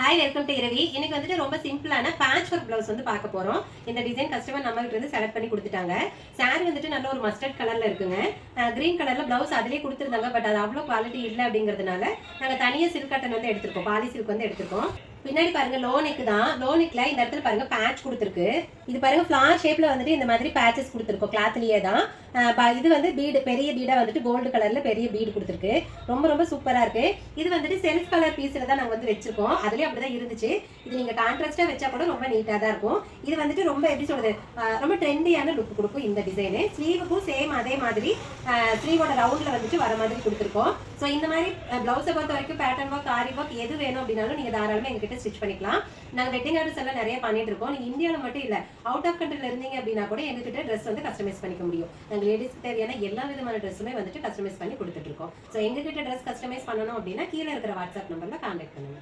Hi, welcome to இரவி. இன்னைக்கு வந்துட்டு ரொம்ப சிம்பிளான பேட்ச் ஒர்க் பிளவுஸ் வந்து பார்க்க போறோம். இந்த டிசைன் கஸ்டமர் நம்ம கிட்ட இருந்து செலக்ட் பண்ணி கொடுத்துட்டாங்க. சாரி வந்துட்டு நல்ல ஒரு மஸ்டர்ட் கலர்ல இருக்குங்க. கிரீன் கலர்ல பிளவுஸ் அதிலே கொடுத்துருந்தாங்க. பட் அது அவ்வளோ குவாலிட்டி இல்லை அப்படிங்கிறதுனால நாங்கள் தனியாக சில்க் காட்டன் வந்து எடுத்திருக்கோம். பாலி சில்க் வந்து எடுத்திருக்கோம். பின்னாடி பாருங்க லோ நெக் தான். லோ நெக்ல இந்த இடத்துல பாருங்க பேட்ச் கொடுத்துருக்கு. இது பாருங்க ஃபிளார் ஷேப்ல வந்துட்டு இந்த மாதிரி பேட்சஸ் கொடுத்துருக்கோம். கிளாத்லயே தான். இது வந்து பீடு, பெரிய பீடா வந்துட்டு கோல்டு கலர்ல பெரிய பீடு கொடுத்துருக்கு. ரொம்ப ரொம்ப சூப்பரா இருக்கு. இது வந்துட்டு செல்ஃப் கலர் பீஸ்ல தான் நாங்க வந்து வச்சிருக்கோம். அதுலயே அப்படிதான் இருந்துச்சு. இது நீங்க கான்ட்ராஸ்டா வச்சா கூட ரொம்ப நீட்டா தான் இருக்கும். இது வந்துட்டு ரொம்ப எப்படி சொல்றது, ரொம்ப ட்ரெண்டியான லுக் கொடுக்கும் இந்த டிசைனு. ஸ்லீவுக்கும் சேம் அதே மாதிரி ஸ்லீவோட ரவுண்ட்ல வந்துட்டு வர மாதிரி கொடுத்துருக்கோம். ஸோ இந்த மாதிரி பிளவுஸை பொறுத்த வரைக்கும் பேட்டர்ன் ஒர்க், ஆரி ஒர்க் எது வேணும் அப்படின்னாலும் நீங்க தாராளமா எங்ககிட்ட ஸ்டிச் பண்ணிக்கலாம். நாங்க வெட்டிங் ஆர்டர்ஸ் எல்லாம் நிறைய பண்ணிட்டு இருக்கோம். நீங்க இந்தியாவில் மட்டும் இல்ல, அவுட் ஆஃப் கண்ட்ரில இருந்தீங்க அப்படின்னா கூட எங்ககிட்ட ட்ரெஸ் வந்து கஸ்டமைஸ் பண்ணிக்க முடியும். நாங்க லேடிஸ்க்கு தேவையான எல்லா விதமான ட்ரெஸ்ஸுமே வந்துட்டு கஸ்டமைஸ் பண்ணி கொடுத்துட்டு இருக்கோம். ஸோ எங்ககிட்ட ட்ரெஸ் கஸ்டமைஸ் பண்ணணும் அப்படின்னா கீழே இருக்கிற வாட்ஸ்அப் நம்பர்ல கான்டாக்ட் பண்ணுங்க.